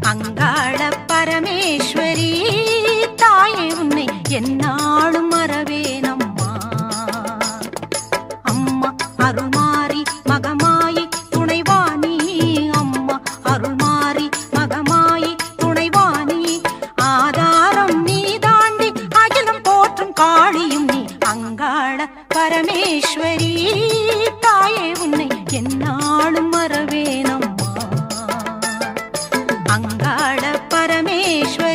அங்காள பரமேஸ்வரி தாயே உன்னை என்னாலும் மறவேனம்மா. அம்மா அருள்மாரி மகமாயி துணைவாணி, அம்மா அருள்மாரி மகமாயி துணைவாணி, ஆதாரம் நீ தாண்டி அகிலம் போற்றும் காளியும் நீ. அங்காள பரமேஸ்வரி தாயே உன்னை என்னாலும் மறவேனம்மா. அங்காள பரமேஸ்வரி